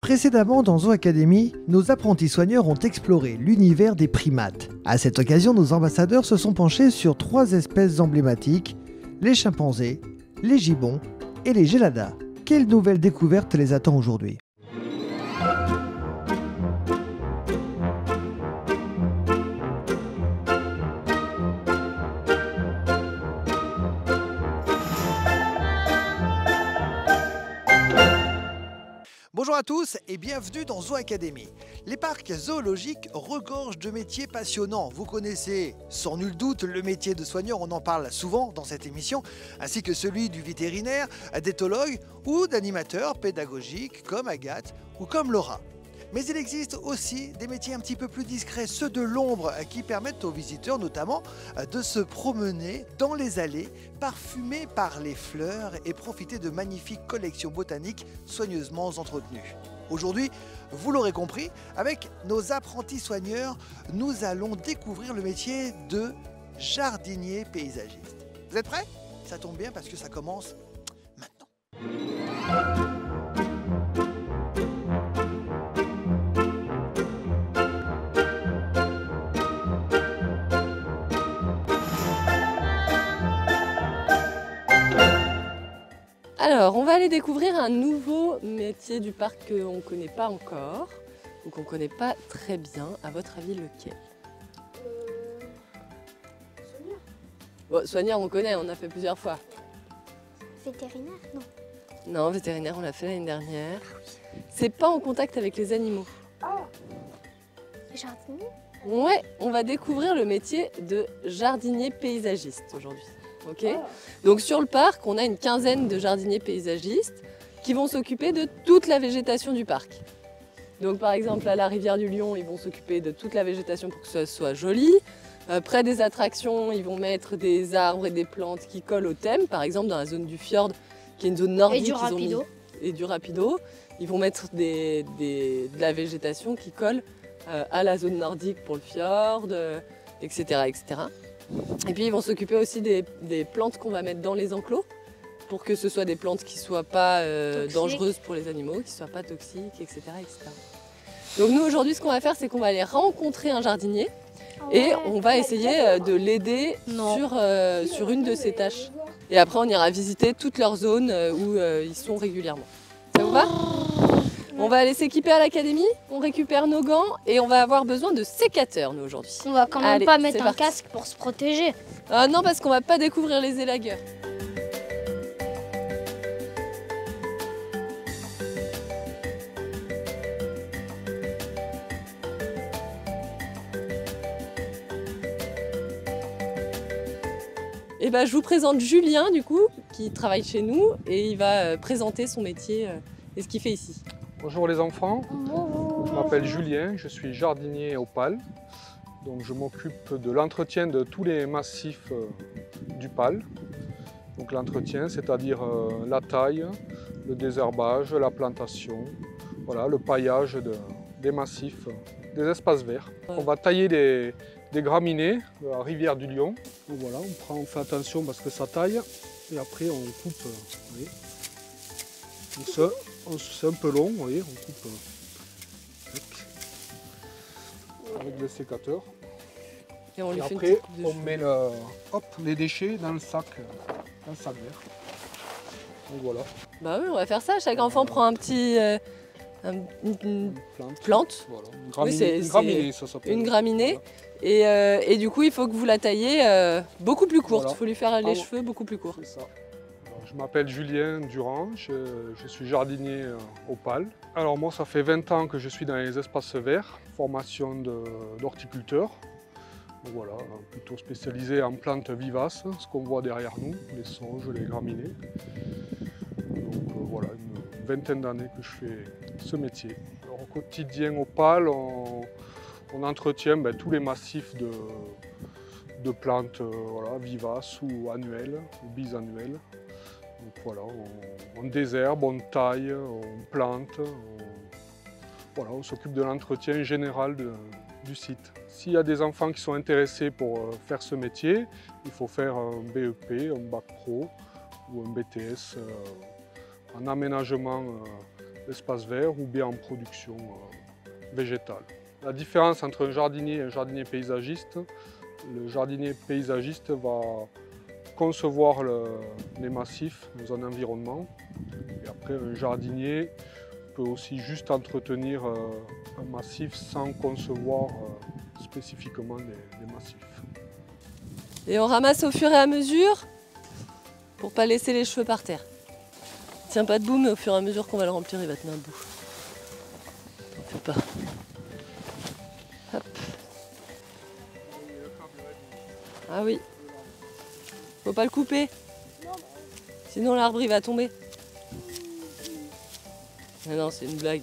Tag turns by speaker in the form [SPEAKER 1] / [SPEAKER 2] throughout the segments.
[SPEAKER 1] Précédemment dans Zoo Academy, nos apprentis soigneurs ont exploré l'univers des primates. À cette occasion, nos ambassadeurs se sont penchés sur 3 espèces emblématiques, les chimpanzés, les gibbons et les géladas. Quelle nouvelle découverte les attend aujourd'hui ? Bonjour à tous et bienvenue dans Zoo Academy. Les parcs zoologiques regorgent de métiers passionnants. Vous connaissez sans nul doute le métier de soigneur, on en parle souvent dans cette émission, ainsi que celui du vétérinaire, d'éthologue ou d'animateur pédagogique comme Agathe ou comme Laura. Mais il existe aussi des métiers un petit peu plus discrets, ceux de l'ombre, qui permettent aux visiteurs notamment de se promener dans les allées parfumées par les fleurs et profiter de magnifiques collections botaniques soigneusement entretenues. Aujourd'hui, vous l'aurez compris, avec nos apprentis soigneurs, nous allons découvrir le métier de jardinier paysagiste. Vous êtes prêts ? Ça tombe bien parce que ça commence maintenant.
[SPEAKER 2] Alors, on va aller découvrir un nouveau métier du parc qu'on ne connaît pas encore, ou qu'on ne connaît pas très bien. À votre avis, lequel ?
[SPEAKER 3] Soigneur.
[SPEAKER 2] Bon, soigneur, on connaît, on a fait plusieurs fois.
[SPEAKER 3] Vétérinaire, non.
[SPEAKER 2] Non, vétérinaire, on l'a fait l'année dernière. C'est pas en contact avec les animaux.
[SPEAKER 3] Jardinier.
[SPEAKER 2] Ouais, on va découvrir le métier de jardinier paysagiste aujourd'hui. Ok. Donc sur le parc, on a une quinzaine de jardiniers paysagistes qui vont s'occuper de toute la végétation du parc. Donc par exemple à la rivière du Lion, ils vont s'occuper de toute la végétation pour que ça soit joli. Près des attractions, ils vont mettre des arbres et des plantes qui collent au thème. Par exemple dans la zone du fjord, qui est une zone nordique.
[SPEAKER 3] Et du rapido.
[SPEAKER 2] Et du rapido. Ils vont mettre de la végétation qui colle à la zone nordique pour le fjord, etc., etc. Et puis ils vont s'occuper aussi des plantes qu'on va mettre dans les enclos pour que ce soit des plantes qui ne soient pas dangereuses pour les animaux, qui ne soient pas toxiques, etc., etc. Donc nous aujourd'hui ce qu'on va faire c'est qu'on va aller rencontrer un jardinier et on va essayer de l'aider sur une de ses tâches. Et après on ira visiter toutes leurs zones où ils sont régulièrement. Ça vous va ? On va aller s'équiper à l'académie, on récupère nos gants et on va avoir besoin de sécateurs nous aujourd'hui.
[SPEAKER 3] On va quand même pas mettre un casque pour se protéger.
[SPEAKER 2] Non, parce qu'on va pas découvrir les élagueurs. Et je vous présente Julien du coup, qui travaille chez nous et il va présenter son métier et ce qu'il fait ici.
[SPEAKER 4] Bonjour les enfants, je m'appelle Julien, je suis jardinier au PAL. Donc je m'occupe de l'entretien de tous les massifs du PAL. Donc l'entretien, c'est-à-dire la taille, le désherbage, la plantation, voilà, le paillage des massifs, des espaces verts. On va tailler des graminées de la rivière du Lion. Donc voilà, on fait attention parce que ça taille et après on coupe. Vous voyez. C'est un peu long, vous voyez, on coupe avec le sécateur.
[SPEAKER 2] Et
[SPEAKER 4] après, on met les déchets dans le sac vert. Donc voilà.
[SPEAKER 2] Bah oui, on va faire ça. Chaque enfant prend un petit une plante.
[SPEAKER 4] Voilà. Une graminée, ça s'appelle.
[SPEAKER 2] Une graminée. Voilà. Et du coup, il faut que vous la taillez beaucoup plus courte. Il faut lui faire les cheveux beaucoup plus courts.
[SPEAKER 4] C'est ça. Je m'appelle Julien Durand, je suis jardinier au PAL. Alors moi ça fait 20 ans que je suis dans les espaces verts, formation d'horticulteur. Voilà, plutôt spécialisé en plantes vivaces, ce qu'on voit derrière nous, les sauges, les graminées. Donc voilà, une vingtaine d'années que je fais ce métier. Alors, au quotidien au PAL, on entretient tous les massifs de plantes vivaces ou annuelles, ou bisannuelles. Donc voilà, on désherbe, on taille, on plante, on s'occupe de l'entretien général du site. S'il y a des enfants qui sont intéressés pour faire ce métier, il faut faire un BEP, un bac pro ou un BTS en aménagement l'espace vert ou bien en production végétale. La différence entre un jardinier et un jardinier paysagiste, le jardinier paysagiste va concevoir les massifs dans un environnement. Et après, un jardinier peut aussi juste entretenir un massif sans concevoir spécifiquement des massifs.
[SPEAKER 2] Et on ramasse au fur et à mesure pour pas laisser les cheveux par terre. Tiens pas debout, mais au fur et à mesure qu'on va le remplir, il va tenir debout. T'en fais pas. Hop. Ah oui. Faut pas le couper. Sinon l'arbre il va tomber. Mais non, c'est une blague.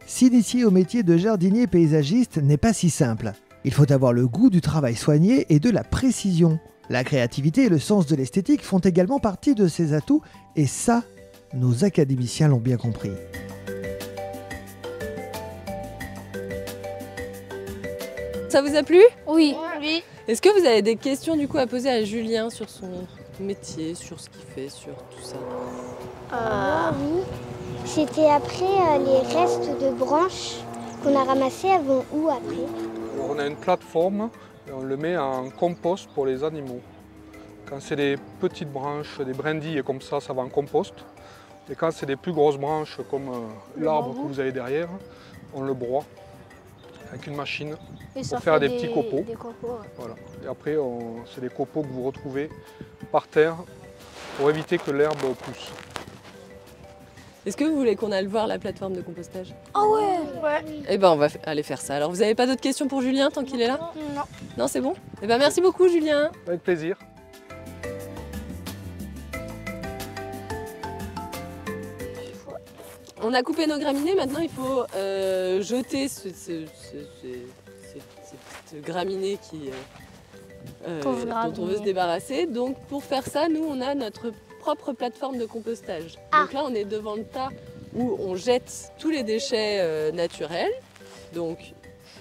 [SPEAKER 1] S'initier au métier de jardinier paysagiste n'est pas si simple. Il faut avoir le goût du travail soigné et de la précision. La créativité et le sens de l'esthétique font également partie de ses atouts et ça, nos académiciens l'ont bien compris.
[SPEAKER 2] Ça vous a plu?
[SPEAKER 3] Oui. Oui.
[SPEAKER 2] Est-ce que vous avez des questions du coup à poser à Julien sur son métier, sur ce qu'il fait, sur tout ça?
[SPEAKER 3] Oui. C'était après les restes de branches qu'on a ramassés, elles vont où après?
[SPEAKER 4] Alors, on a une plateforme et on le met en compost pour les animaux. Quand c'est des petites branches, des brindilles comme ça va en compost. Et quand c'est des plus grosses branches comme l'arbre que vous avez derrière, on le broie avec une machine pour faire des petits copeaux. Voilà. Et après, c'est des copeaux que vous retrouvez par terre pour éviter que l'herbe pousse.
[SPEAKER 2] Est-ce que vous voulez qu'on aille voir la plateforme de compostage?
[SPEAKER 3] Ah ouais.
[SPEAKER 2] Eh ben on va aller faire ça. Alors vous n'avez pas d'autres questions pour Julien tant qu'il est là?
[SPEAKER 3] Non.
[SPEAKER 2] Non, c'est bon? Eh ben merci beaucoup Julien.
[SPEAKER 4] Avec plaisir.
[SPEAKER 2] On a coupé nos graminées, maintenant il faut jeter ces petites graminées dont on veut se débarrasser. Donc pour faire ça, nous on a notre propre plateforme de compostage. Donc là on est devant le tas où on jette tous les déchets naturels. Donc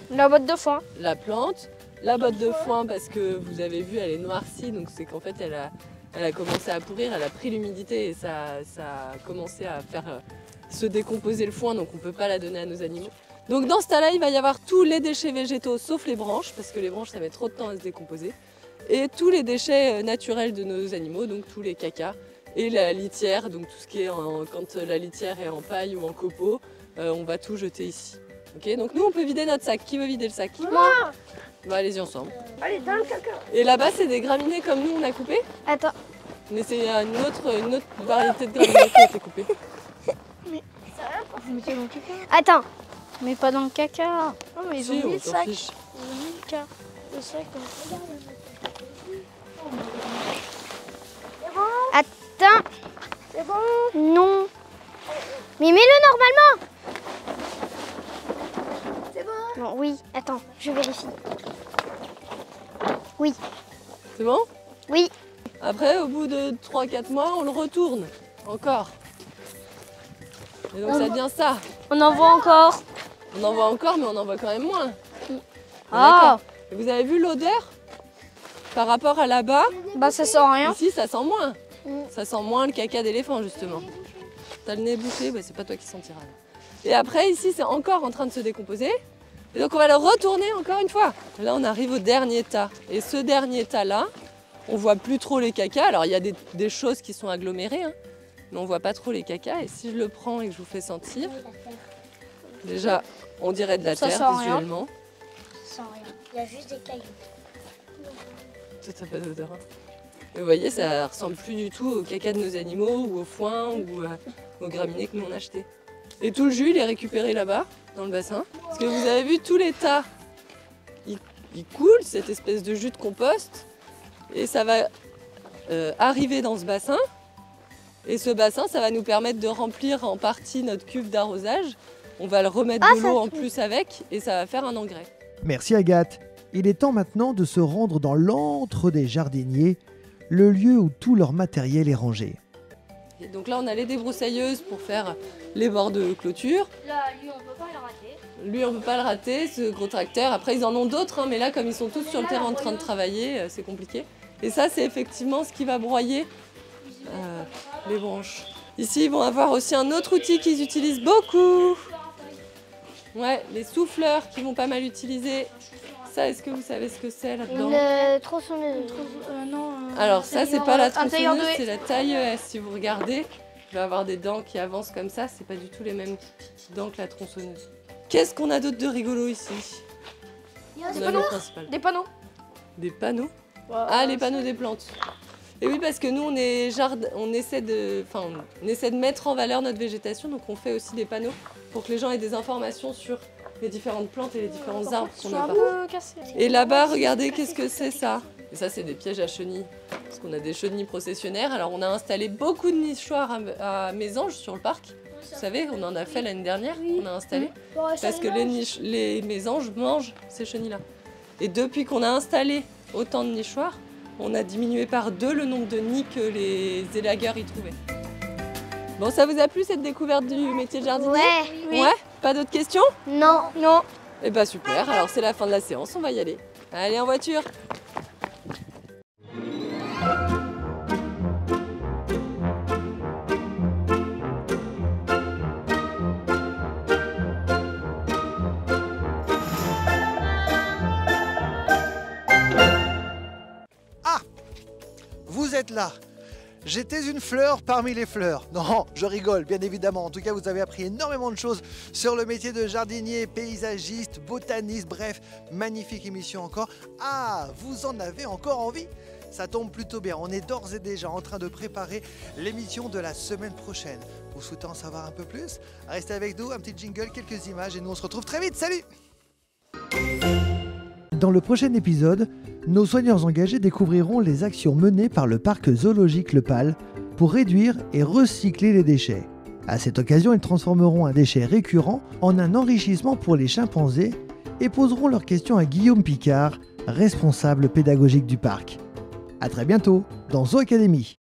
[SPEAKER 3] La botte de foin.
[SPEAKER 2] la plante, la botte de foin parce que vous avez vu elle est noircie, donc c'est qu'en fait elle a commencé à pourrir, elle a pris l'humidité et ça a commencé à faire se décomposer le foin, donc on ne peut pas la donner à nos animaux. Donc dans ce tas-là, il va y avoir tous les déchets végétaux sauf les branches, parce que les branches ça met trop de temps à se décomposer, et tous les déchets naturels de nos animaux, donc tous les cacas, et la litière, donc tout ce qui est quand la litière est en paille ou en copeaux, on va tout jeter ici. Okay, donc nous on peut vider notre sac. Qui veut vider le sac?
[SPEAKER 3] Moi.
[SPEAKER 2] Bah allez-y ensemble.
[SPEAKER 3] Allez, dans le caca.
[SPEAKER 2] Et là-bas c'est des graminées comme nous on a coupé,
[SPEAKER 3] Attends.
[SPEAKER 2] mais c'est une autre variété de graminées qui a été coupée.
[SPEAKER 3] Attends. Mais pas dans le caca.
[SPEAKER 5] Non, mais ils
[SPEAKER 2] Si,
[SPEAKER 5] ont mis
[SPEAKER 2] on
[SPEAKER 5] le
[SPEAKER 2] s'en
[SPEAKER 5] sac.
[SPEAKER 2] fiche.
[SPEAKER 5] Ils ont mis le sac.
[SPEAKER 3] Attends.
[SPEAKER 5] C'est bon.
[SPEAKER 3] Non. Mais mets-le normalement.
[SPEAKER 5] C'est bon.
[SPEAKER 3] Non, oui. Attends, je vérifie. Oui.
[SPEAKER 2] C'est bon?
[SPEAKER 3] Oui.
[SPEAKER 2] Après, au bout de 3-4 mois, on le retourne. Encore. Et donc ça devient ça.
[SPEAKER 3] On en voit encore.
[SPEAKER 2] On en voit encore, mais on en voit quand même moins.
[SPEAKER 3] Ah.
[SPEAKER 2] D'accord. Et vous avez vu l'odeur? Par rapport à là-bas,
[SPEAKER 3] Bah ça sent rien.
[SPEAKER 2] ici ça sent moins. Ça sent moins le caca d'éléphant justement. T'as le nez bouché, bah, c'est pas toi qui sentiras. Et après, ici c'est encore en train de se décomposer. Et donc on va le retourner encore une fois. Là on arrive au dernier tas. Et ce dernier tas-là, on voit plus trop les cacas. Alors il y a des choses qui sont agglomérées, hein, mais on voit pas trop les cacas. Et si je le prends et que je vous fais sentir, déjà on dirait de la
[SPEAKER 3] Ça
[SPEAKER 2] terre
[SPEAKER 3] sent rien.
[SPEAKER 2] visuellement.
[SPEAKER 3] Ça sent rien. Il y a juste des cailloux.
[SPEAKER 2] Ça n'a pas d'odeur. Hein. Et vous voyez, ça ressemble plus du tout au caca de nos animaux ou au foin ou aux graminées que nous on a acheté. Et tout le jus, il est récupéré là-bas, dans le bassin. Parce que vous avez vu, tous les tas, il coule, cette espèce de jus de compost. Et ça va arriver dans ce bassin. Et ce bassin, ça va nous permettre de remplir en partie notre cuve d'arrosage. On va le remettre de l'eau en plus avec et ça va faire un engrais.
[SPEAKER 1] Merci Agathe. Il est temps maintenant de se rendre dans l'antre des jardiniers, le lieu où tout leur matériel est rangé.
[SPEAKER 2] Et donc là, on a les débroussailleuses pour faire les bords de clôture.
[SPEAKER 3] Là, lui, on peut pas le rater.
[SPEAKER 2] Lui, on peut pas le rater, ce gros tracteur. Après, ils en ont d'autres, hein, mais là, comme ils sont tous sur le terrain en train de travailler, c'est compliqué. Et ça, c'est effectivement ce qui va broyer les branches. Ici, ils vont avoir aussi un autre outil qu'ils utilisent beaucoup. Ouais, les souffleurs qu'ils vont pas mal utiliser. Ça, est-ce que vous savez ce que c'est là-dedans?
[SPEAKER 3] Une tronçonneuse.
[SPEAKER 5] Non.
[SPEAKER 2] Alors ça, c'est pas la
[SPEAKER 5] tailleur de
[SPEAKER 2] tronçonneuse,
[SPEAKER 5] haie.
[SPEAKER 2] c'est la tailleuse. Si vous regardez, il va avoir des dents qui avancent comme ça. C'est pas du tout les mêmes dents que la tronçonneuse. Qu'est-ce qu'on a d'autre de rigolo ici?
[SPEAKER 5] Des
[SPEAKER 2] On a
[SPEAKER 5] panneaux.
[SPEAKER 2] le principal.
[SPEAKER 5] Des panneaux.
[SPEAKER 2] Des panneaux? Ah, les panneaux des plantes. Et oui, parce que nous, on essaie de mettre en valeur notre végétation, donc on fait aussi des panneaux pour que les gens aient des informations sur les différentes plantes et les différents arbres qu'on a.
[SPEAKER 5] Un peu cassé.
[SPEAKER 2] Et là-bas, regardez, qu'est-ce que c'est ça? Et ça, c'est des pièges à chenilles, parce qu'on a des chenilles processionnaires. Alors, on a installé beaucoup de nichoirs à mésanges sur le parc. Vous savez, on en a fait l'année dernière, on a installé, parce que les mésanges mangent ces chenilles-là. Et depuis qu'on a installé autant de nichoirs, on a diminué par 2 le nombre de nids que les élagueurs y trouvaient. Bon, ça vous a plu cette découverte du métier de jardinier?
[SPEAKER 3] Ouais.
[SPEAKER 2] Ouais? Pas d'autres questions?
[SPEAKER 3] Non.
[SPEAKER 5] Non.
[SPEAKER 2] Eh ben super, alors c'est la fin de la séance, on va y aller. Allez, en voiture!
[SPEAKER 1] Vous êtes là. J'étais une fleur parmi les fleurs. Non, je rigole, bien évidemment. En tout cas, vous avez appris énormément de choses sur le métier de jardinier, paysagiste, botaniste, bref, magnifique émission encore. Ah, vous en avez encore envie? Ça tombe plutôt bien. On est d'ores et déjà en train de préparer l'émission de la semaine prochaine. Vous souhaitez en savoir un peu plus? Restez avec nous, un petit jingle, quelques images et nous on se retrouve très vite. Salut! Dans le prochain épisode, nos soigneurs engagés découvriront les actions menées par le parc zoologique Le Pal pour réduire et recycler les déchets. À cette occasion, ils transformeront un déchet récurrent en un enrichissement pour les chimpanzés et poseront leurs questions à Guillaume Picard, responsable pédagogique du parc. À très bientôt dans Zoo Academy.